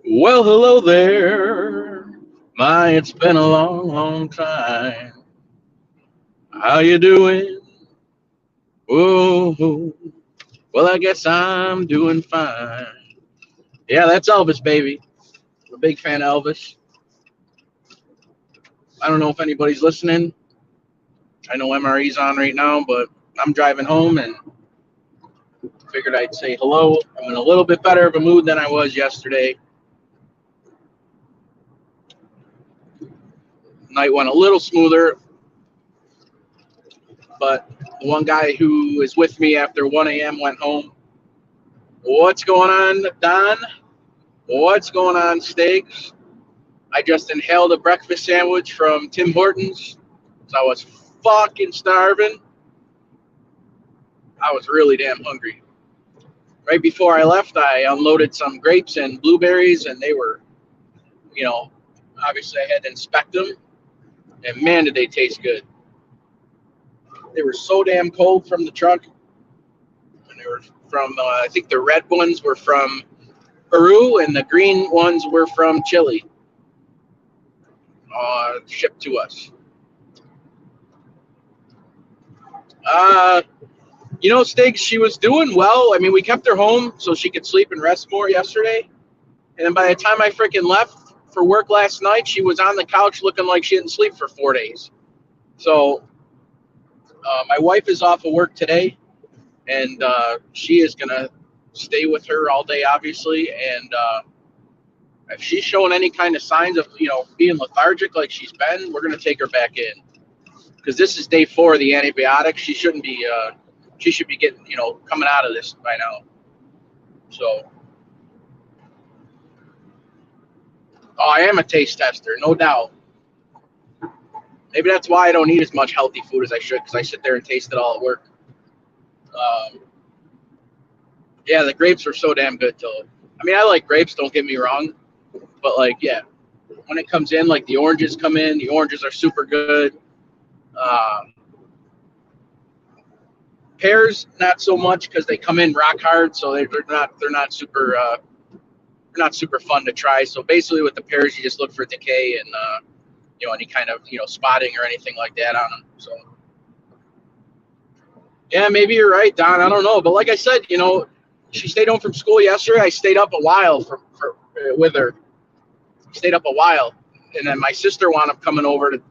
Well, hello there. My, it's been a long, long time. How you doing? Whoa. Well, I guess I'm doing fine. Yeah, that's Elvis, baby. I'm a big fan of Elvis. I don't know if anybody's listening. I know MRE's on right now, but I'm driving home and figured I'd say hello. I'm in a little bit better of a mood than I was yesterday. Night went a little smoother, but the one guy who is with me after 1 a.m. went home. What's going on, Don? What's going on, Steaks? I just inhaled a breakfast sandwich from Tim Hortons. So I was fucking starving. I was really damn hungry. Right before I left, I unloaded some grapes and blueberries, and they were, you know, obviously I had to inspect them. And man, did they taste good. They were so damn cold from the truck. And they were from, I think the red ones were from Peru, and the green ones were from Chile, shipped to us. Uh, Stiggs, she was doing well. I mean, we kept her home so she could sleep and rest more yesterday. And then by the time I freaking left for work last night, she was on the couch looking like she didn't sleep for 4 days. So my wife is off of work today, and she is going to stay with her all day, obviously. And if she's showing any kind of signs of, being lethargic like she's been, we're going to take her back in. Because this is day 4 of the antibiotics. She shouldn't be... she should be getting, coming out of this by now. So, I am a taste tester, no doubt. Maybe that's why I don't eat as much healthy food as I should, because I sit there and taste it all at work. Yeah, the grapes were so damn good, though. I mean, I like grapes, don't get me wrong. But, yeah, when it comes in, the oranges come in, the oranges are super good. Pears, not so much, because they come in rock hard, so they're not super fun to try. So basically, with the pears, you just look for decay and any kind of spotting or anything like that on them. So yeah, maybe you're right, Don. I don't know, but like I said, she stayed home from school yesterday. I stayed up a while with her. Stayed up a while, and then my sister wound up coming over to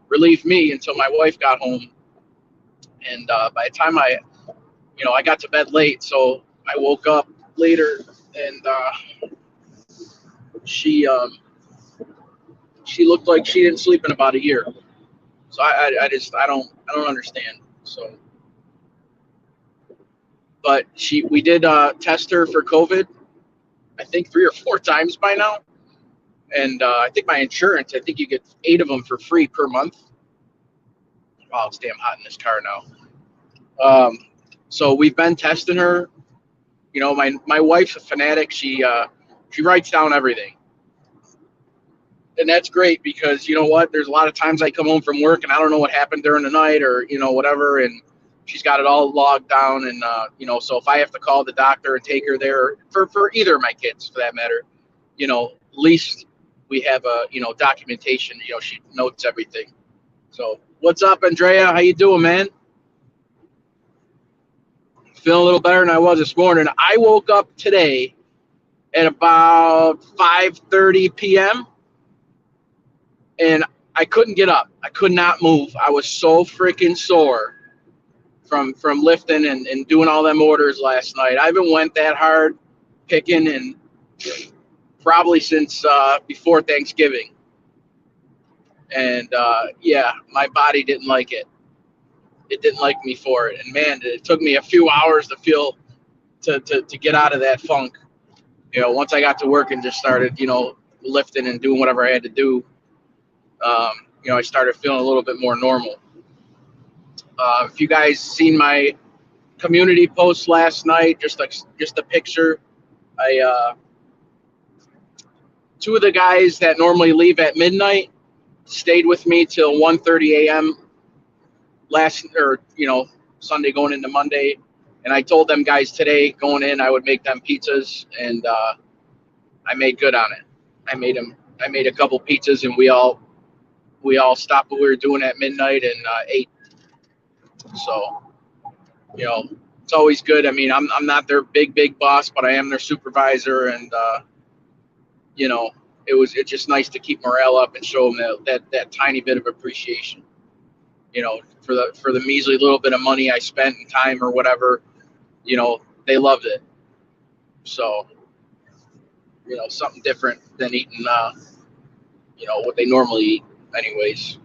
relieve me until my wife got home. And by the time I got to bed late, so I woke up later, and she looked like she didn't sleep in about a year. So I don't understand. So, but we did test her for COVID, I think 3 or 4 times by now, and I think my insurance, I think you get 8 of them for free per month. Wow, it's damn hot in this car now. So we've been testing her. My wife's a fanatic. She writes down everything. And that's great because you know what? There's a lot of times I come home from work and I don't know what happened during the night or, whatever. And she's got it all logged down. And, so if I have to call the doctor and take her there for either of my kids, for that matter, at least we have documentation, she notes everything. So what's up, Andrea? How you doing, man? Feeling a little better than I was this morning. I woke up today at about 5:30 p.m. and I couldn't get up. I could not move. I was so freaking sore from lifting and doing all them orders last night. I haven't went that hard picking and probably since before Thanksgiving. And yeah, my body didn't like it. It didn't like me for it. And man, it took me a few hours to feel to get out of that funk. Once I got to work and just started, lifting and doing whatever I had to do, I started feeling a little bit more normal. If you guys seen my community post last night, just a picture, I 2 of the guys that normally leave at midnight stayed with me till 1:30 a.m. Sunday going into Monday, and I told them guys today going in I would make them pizzas, and I made good on it. I made a couple pizzas, and we all stopped what we were doing at midnight and ate. So, you know, it's always good. I mean, I'm not their big boss, but I am their supervisor, and you know, it's just nice to keep morale up and show them that tiny bit of appreciation. You know, for the measly little bit of money I spent and time or whatever, you know, they loved it. So, you know, something different than eating, you know, what they normally eat, anyways.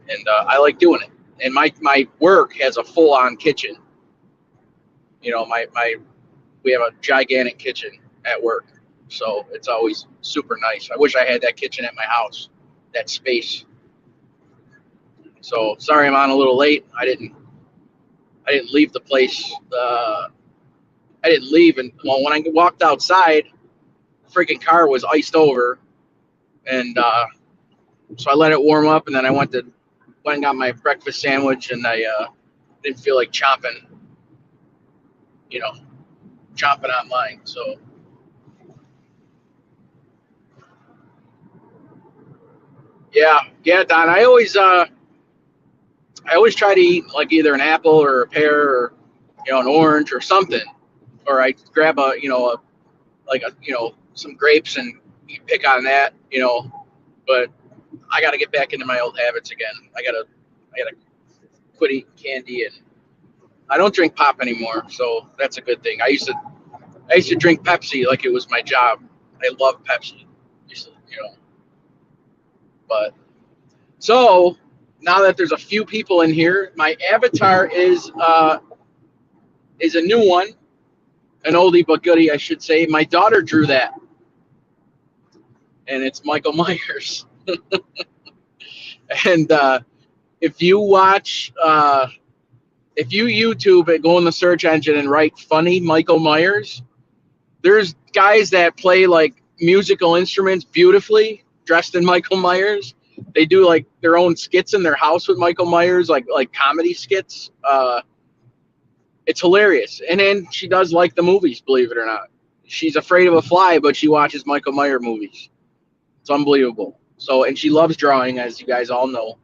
And I like doing it. And my work has a full on kitchen. You know, we have a gigantic kitchen at work, so it's always super nice. I wish I had that kitchen at my house, that space. So sorry I'm on a little late. I didn't leave the place. I didn't leave, and well, when I walked outside, the freaking car was iced over, and so I let it warm up, and then I went and got my breakfast sandwich, and I didn't feel like chomping, you know, chomping on mine. So yeah, Don. I always try to eat like either an apple or a pear or an orange or something, or I grab some grapes and pick on that, But I got to get back into my old habits again. I gotta quit eating candy, and I don't drink pop anymore, so that's a good thing. I used to drink Pepsi like it was my job. I love Pepsi. Used to, but so now that there's a few people in here, my avatar is a new one, an oldie but goodie, I should say. My daughter drew that, and it's Michael Myers. And if you watch, if you YouTube it, go in the search engine and write "funny Michael Myers," there's guys that play like musical instruments beautifully dressed in Michael Myers. They do like their own skits in their house with Michael Myers, like comedy skits. It's hilarious. And then she does like the movies, believe it or not. She's afraid of a fly, but she watches Michael Myers movies. It's unbelievable. So, and she loves drawing, as you guys all know.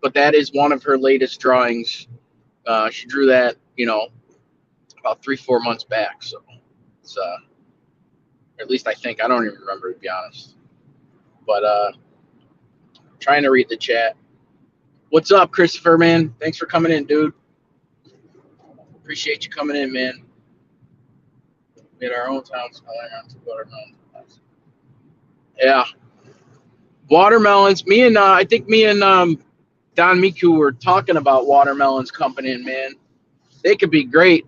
But that is one of her latest drawings. She drew that, about 3-4 months back. So it's, at least I think, I don't even remember, to be honest. But trying to read the chat. What's up, Christopher, man? Thanks for coming in, dude. Appreciate you coming in, man. In our own towns, watermelons. Yeah, watermelons. I think me and Don Miku were talking about watermelons coming in, man. They could be great,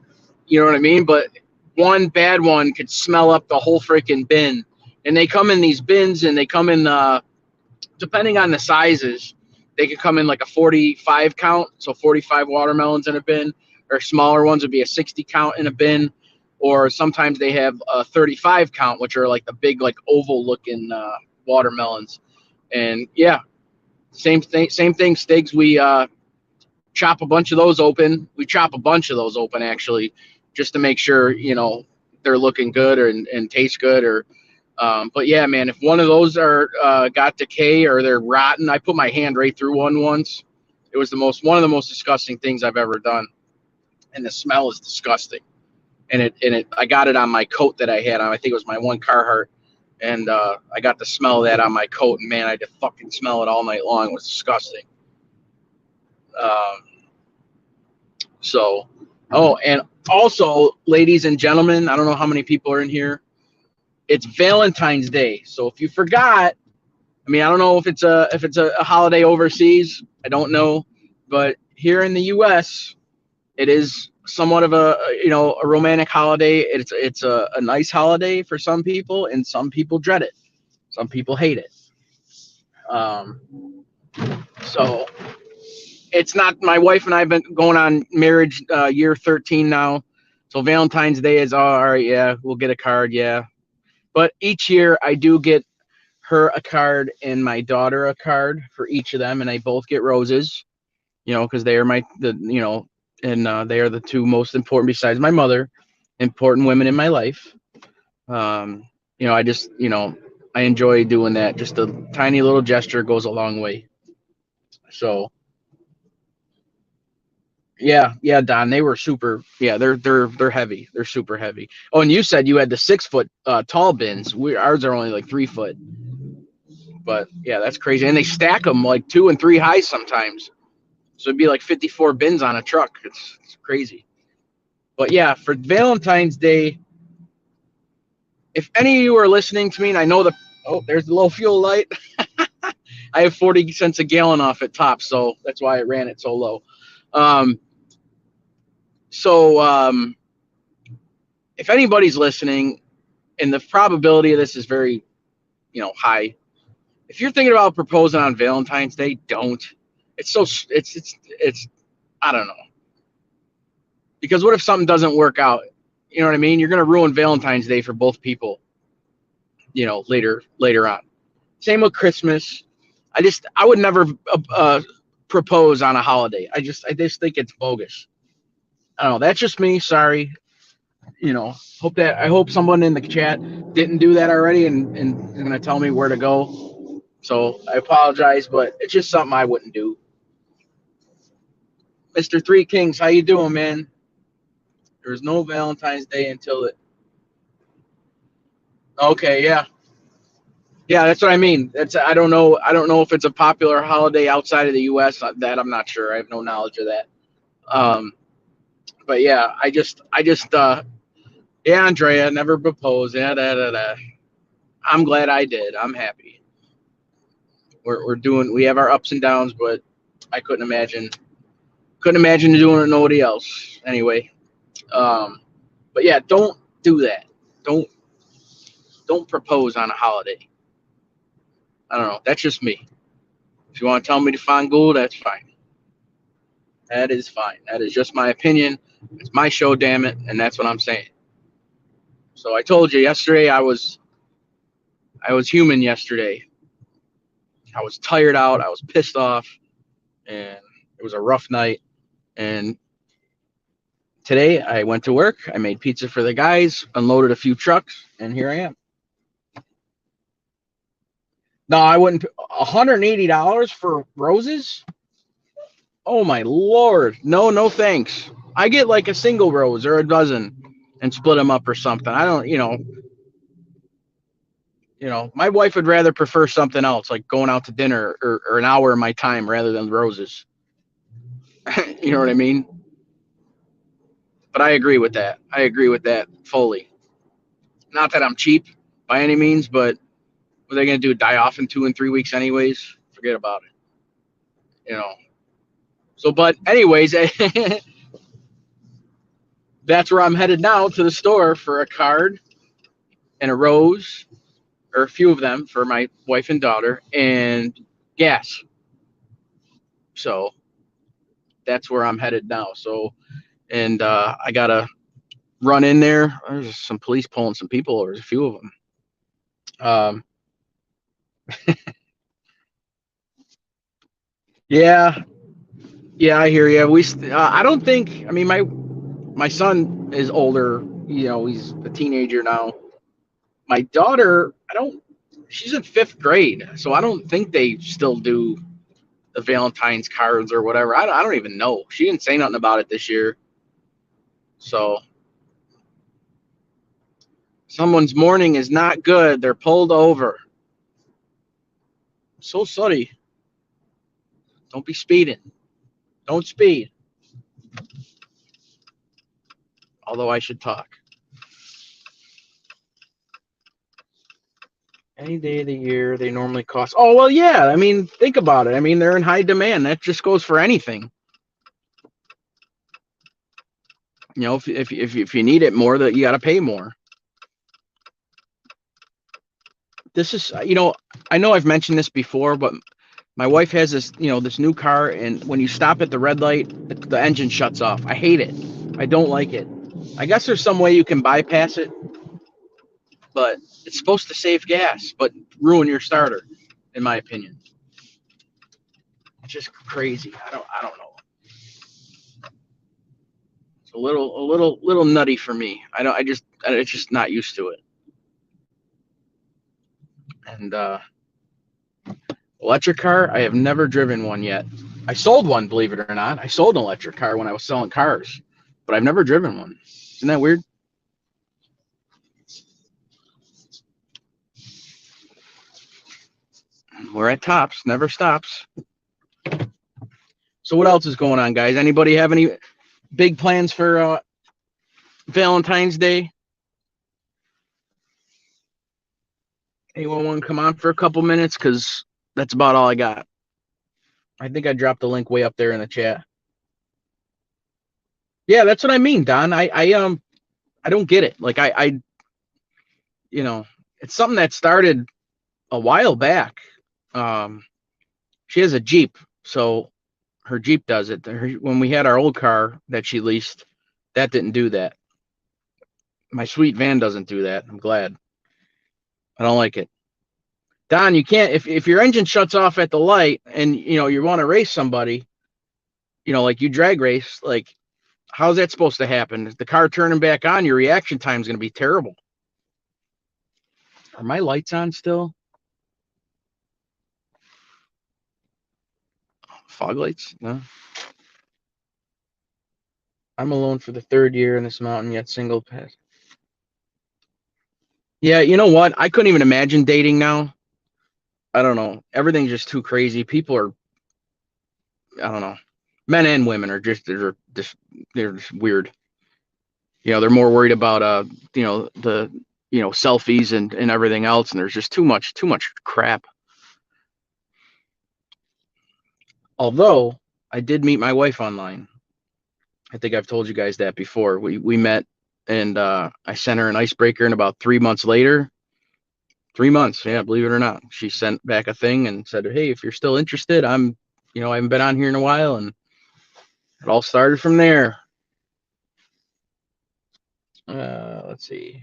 you know what I mean? But one bad one could smell up the whole freaking bin. And they come in these bins, and they come in, depending on the sizes, they could come in like a 45 count, so 45 watermelons in a bin, or smaller ones would be a 60 count in a bin, or sometimes they have a 35 count, which are like the big, like oval looking watermelons. And yeah, same thing, Stigs. We chop a bunch of those open. We chop a bunch of those open, actually, just to make sure, they're looking good and taste good. But yeah, man, if one of those are got decay or they're rotten, I put my hand right through one once. It was one of the most disgusting things I've ever done. And the smell is disgusting. And I got it on my coat that I had on. I think it was my one Carhartt. And I got the smell of that on my coat, and man, I had to fucking smell it all night long. It was disgusting. And also, ladies and gentlemen, I don't know how many people are in here. It's Valentine's Day. So if you forgot, I don't know if it's a holiday overseas. I don't know, but here in the U.S., it is somewhat of a romantic holiday. It's a nice holiday for some people, and some people dread it. Some people hate it. So it's not. My wife and I have been going on marriage year 13 now. So Valentine's Day is all right. Yeah, we'll get a card. Yeah, but each year I do get her a card and my daughter a card for each of them, and they both get roses. Because they are and they are the two most important, besides my mother, important women in my life. Um, I just, I enjoy doing that. Just a tiny little gesture goes a long way. So yeah, yeah, Don, they were super. Yeah, they're heavy. They're super heavy. Oh, and you said you had the 6 foot tall bins. Ours are only like 3 foot. But yeah, that's crazy. And they stack them like 2 and 3 high sometimes. So it'd be like 54 bins on a truck. It's crazy. But yeah, for Valentine's Day, if any of you are listening to me, and I know there's the low fuel light. I have 40 cents a gallon off at top, so that's why I ran it so low. Um, so if anybody's listening, and the probability of this is very, high. If you're thinking about proposing on Valentine's Day, don't. It's so it's I don't know. Because what if something doesn't work out? You know what I mean? You're going to ruin Valentine's Day for both people, later on. Same with Christmas. I would never propose on a holiday. I just think it's bogus. I don't know. That's just me. Sorry. I hope someone in the chat didn't do that already and is going to tell me where to go. So I apologize, but it's just something I wouldn't do. Mr. Three Kings, how you doing, man? There's no Valentine's Day until it. Okay, yeah. Yeah, that's what I mean. That's I don't know. I don't know if it's a popular holiday outside of the U.S. That I'm not sure. I have no knowledge of that. Um, but yeah, yeah, Andrea never proposed. Yeah, da, da, da. I'm glad I did. I'm happy. We have our ups and downs, but I couldn't imagine doing it with nobody else. Anyway, um, but yeah, don't do that. Don't don't propose on a holiday. I don't know. That's just me. If you want to tell me to find gold, that's fine. That is fine. That is just my opinion. It's my show, damn it, and that's what I'm saying. So I told you yesterday I was human yesterday. I was tired out, I was pissed off, and it was a rough night. And today I went to work, I made pizza for the guys, unloaded a few trucks, and here I am. No, I wouldn't. $180 for roses? Oh my lord! No, no thanks. I get like a single rose or a dozen, and split them up or something. I don't, my wife would rather prefer something else, like going out to dinner or an hour of my time rather than roses. You know what I mean? But I agree with that. I agree with that fully. Not that I'm cheap by any means, but what are they going to do? Die off in 2 and 3 weeks, anyways? Forget about it. So, but anyways, that's where I'm headed now, to the store for a card and a rose, or a few of them for my wife and daughter, and gas. So that's where I'm headed now. So, and I gotta run in there. There's some police pulling some people over. There's a few of them. Um, yeah, yeah, I hear you. I don't think. I mean, my son is older. He's a teenager now. My daughter, I don't. She's in 5th grade, so I don't think they still do the Valentine's cards or whatever. I don't even know. She didn't say nothing about it this year. So someone's morning is not good. They're pulled over. So sorry. Don't be speeding. Don't speed. Although I should talk. Any day of the year, they normally cost. Oh, well, yeah. I mean, think about it. I mean, they're in high demand. That just goes for anything. If you need it more, that you got to pay more. This is, I know I've mentioned this before, but my wife has this new car, and when you stop at the red light, the engine shuts off. I hate it. I don't like it. I guess there's some way you can bypass it, but it's supposed to save gas, but ruin your starter, in my opinion. It's just crazy. I don't know. It's a little nutty for me. I don't. It's just not used to it. And electric car, I have never driven one yet. I sold one, believe it or not. I sold an electric car when I was selling cars, but I've never driven one. Isn't that weird? We're at tops, never stops. So what else is going on, guys? Anybody have any big plans for Valentine's Day? Anyone want to come on for a couple minutes? Because that's about all I got. I think I dropped the link way up there in the chat. Yeah, that's what I mean, Don. I don't get it. Like you know, it's something that started a while back. Um, she has a Jeep, so her Jeep does it. When we had our old car that she leased, that didn't do that. My sweet van doesn't do that. I'm glad. I don't like it. Don, you can't if your engine shuts off at the light and you want to race somebody, like you drag race, like how's that supposed to happen? If the car turning back on, your reaction time is going to be terrible. Are my lights on still? Fog lights? No. I'm alone for the third year in this mountain, yet single pass. Yeah, you know what? I couldn't even imagine dating now. I don't know. Everything's just too crazy. People are, I don't know. Men and women are they're just weird. They're more worried about the selfies and everything else, and there's just too much crap. Although I did meet my wife online. I think I've told you guys that before. We met, and I sent her an icebreaker, and about 3 months later, 3 months, yeah, believe it or not, she sent back a thing and said, "Hey, if you're still interested, I haven't been on here in a while," and it all started from there. Let's see.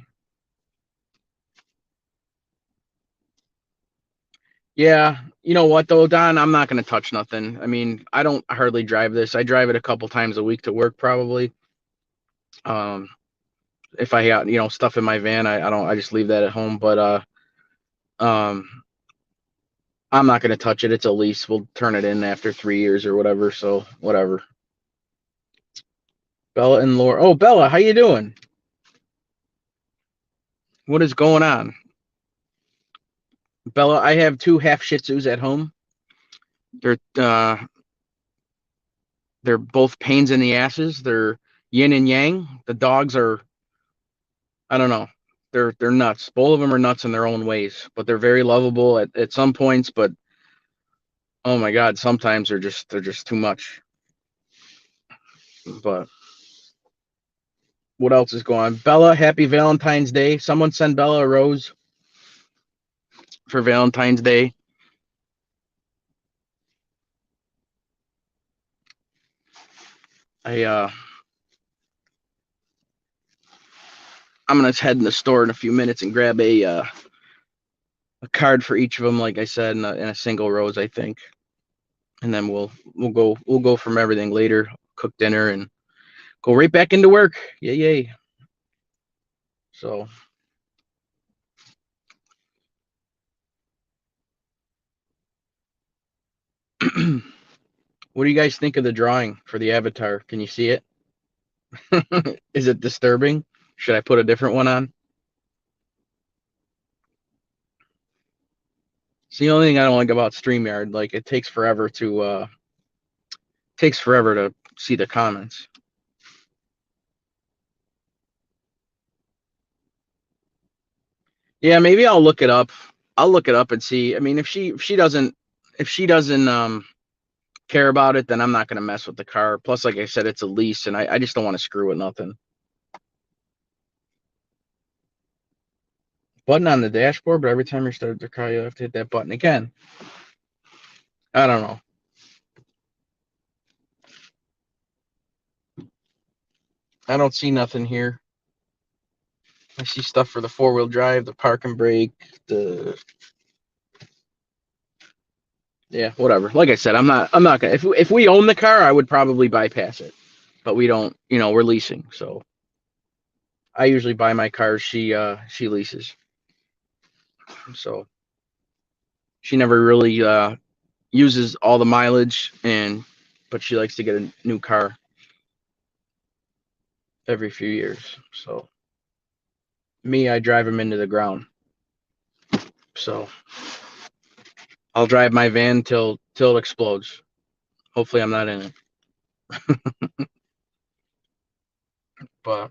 Yeah, you know what though, Don? I'm not gonna touch nothing. I mean, I don't hardly drive this. I drive it a couple times a week to work, probably. Um, if I got stuff in my van, I don't. I just leave that at home. But um, I'm not gonna touch it. It's a lease. We'll turn it in after 3 years or whatever. So whatever. Bella and Laura. Oh, Bella, how you doing? What is going on? Bella, I have two half Shih Tzus at home. They're they're both pains in the asses. They're yin and yang. The dogs are, I don't know. They're nuts. Both of them are nuts in their own ways, but they're very lovable at some points. But oh my God, sometimes they're just too much. But what else is going on? Bella, happy Valentine's Day. Someone send Bella a rose for Valentine's Day. I'm gonna head in the store in a few minutes and grab a card for each of them, like I said, in a single rose, I think. And then we'll go from everything later, cook dinner and go right back into work. Yay. So what do you guys think of the drawing for the avatar? Can you see it? Is it disturbing? Should I put a different one on? It's the only thing I don't like about StreamYard. Like it takes forever to see the comments. Yeah, maybe I'll look it up. I'll look it up and see. I mean, if she doesn't care about it, then I'm not gonna mess with the car. Plus, like I said, it's a lease, and I just don't want to screw with nothing. Button on the dashboard, but every time you start the car, you have to hit that button again. I don't know. I don't see nothing here. I see stuff for the 4-wheel drive, the park and brake, whatever. Like I said, I'm not gonna. If we own the car, I would probably bypass it, but we don't. We're leasing, so I usually buy my cars. She leases. So She never really uses all the mileage, but she likes to get a new car every few years. So me, I drive him into the ground. So I'll drive my van till it explodes. Hopefully, I'm not in it. But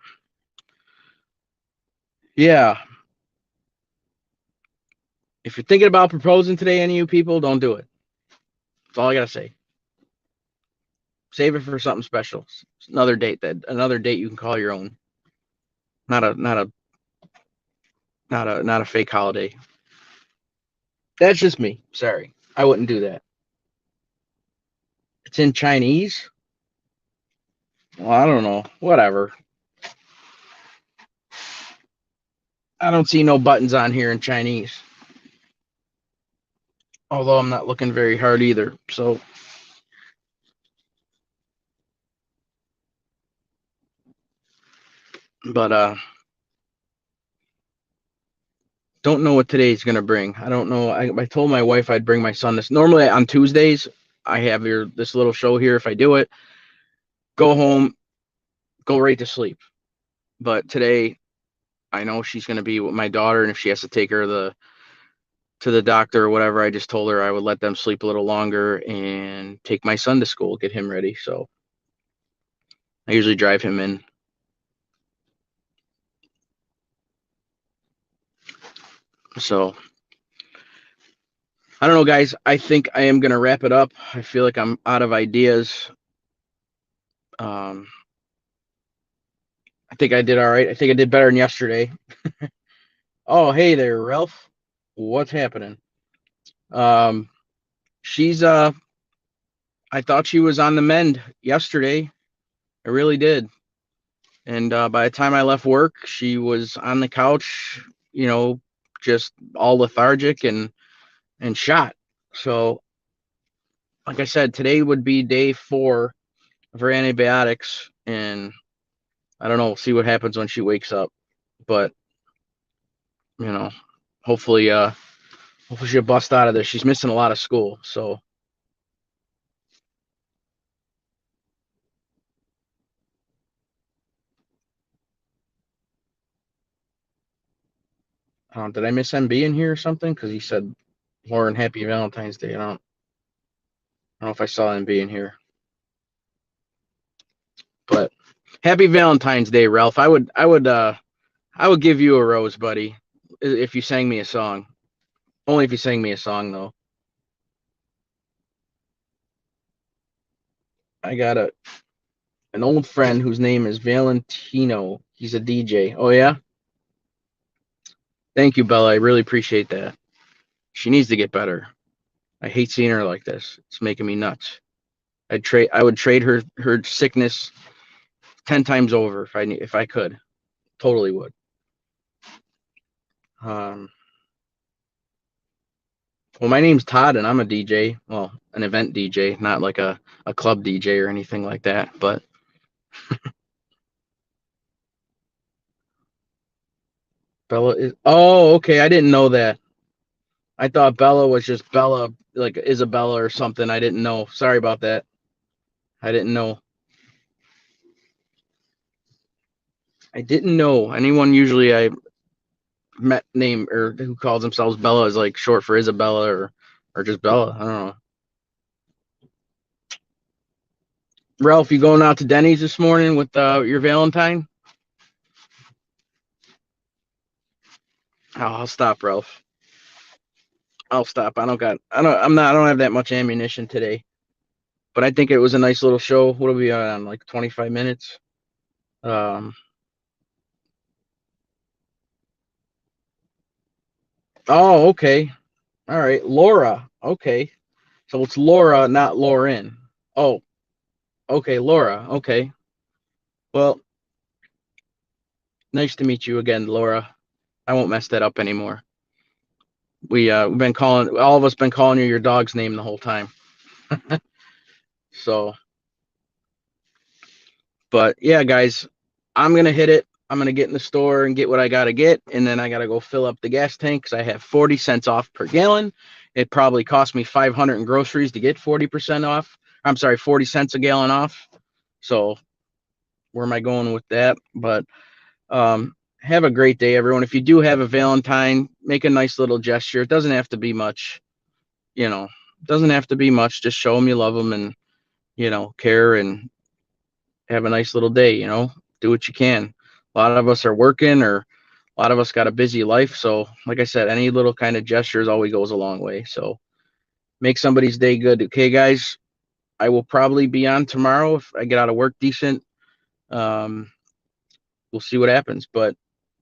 yeah, if you're thinking about proposing today, any of you people, don't do it. That's all I gotta say. Save it for something special. Another date you can call your own. Not a fake holiday. That's just me. Sorry, I wouldn't do that. It's in Chinese. Well, I don't know. Whatever. I don't see no buttons on here in Chinese. Although I'm not looking very hard either. So, but don't know what today's gonna bring. I don't know. I told my wife I'd bring my son this. Normally on Tuesdays I have this little show here. If I do it, go home, go right to sleep. But today I know she's gonna be with my daughter, and if she has to take her to the doctor or whatever, I just told her I would let them sleep a little longer and take my son to school, get him ready. So I usually drive him in. So I don't know, guys. I think I am gonna wrap it up. I feel like I'm out of ideas. Um, I think I did all right. I think I did better than yesterday. Oh, hey there, Ralph. What's happening? Um, she's I thought she was on the mend yesterday. I really did. And by the time I left work, she was on the couch, you know, just all lethargic and shot. So, like I said, today would be day 4 of her antibiotics, and I don't know. We'll see what happens when she wakes up. But you know, hopefully, hopefully she'll bust out of this. She's missing a lot of school, so did I miss MB in here or something? Because he said Lauren, happy Valentine's Day. I don't know if I saw MB in here, but happy Valentine's Day, Ralph. I would give you a rose, buddy, if you sang me a song. Only if you sang me a song, though. I got an old friend whose name is Valentino. He's a DJ. Oh yeah, thank you, Bella. I really appreciate that. She needs to get better. I hate seeing her like this. It's making me nuts. I would trade her sickness 10 times over if I could. Totally would. Um, well, my name's Todd, and I'm a DJ. Well, an event DJ, not like a club DJ or anything like that. But Bella is. Oh, okay. I didn't know that. I thought Bella was just Bella, like Isabella or something. I didn't know. Sorry about that. I didn't know. I didn't know. Anyone usually I met name or who calls themselves Bella is like short for Isabella or just Bella. I don't know. Ralph, you going out to Denny's this morning with your Valentine? Oh, I'll stop, Ralph. I'll stop. I don't have that much ammunition today. But I think it was a nice little show. What are we on? Like 25 minutes? Um, oh, okay. All right. Laura. Okay. So it's Laura, not Lauren. Oh, okay. Laura. Okay. Well, nice to meet you again, Laura. I won't mess that up anymore. We've been calling all of us been calling you your dog's name the whole time. So, but yeah, guys, I'm gonna hit it. I'm gonna get in the store and get what I gotta get, and then I gotta go fill up the gas tank because I have 40 cents off per gallon, it probably cost me 500 in groceries to get 40% off. I'm sorry, 40 cents a gallon off. So where am I going with that? But have a great day, everyone. If you do have a Valentine, make a nice little gesture. It doesn't have to be much, you know, it doesn't have to be much. Just show them you love them and, care and have a nice little day, do what you can. A lot of us are working or a lot of us got a busy life. So like I said, any little kind of gestures always goes a long way. So make somebody's day good. Okay, guys, I will probably be on tomorrow if I get out of work decent. Um, we'll see what happens, but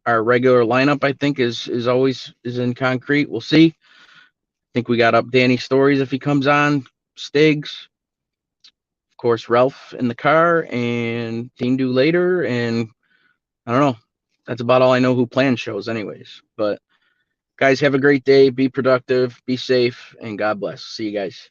our regular lineup, I think, is always is in concrete. We'll see. I think we got up Danny Stories if he comes on, Stiggs, of course, Ralph in the car, and Team Do later, and I don't know. That's about all I know who plans shows, anyways. But guys, have a great day. Be productive. Be safe, and God bless. See you guys.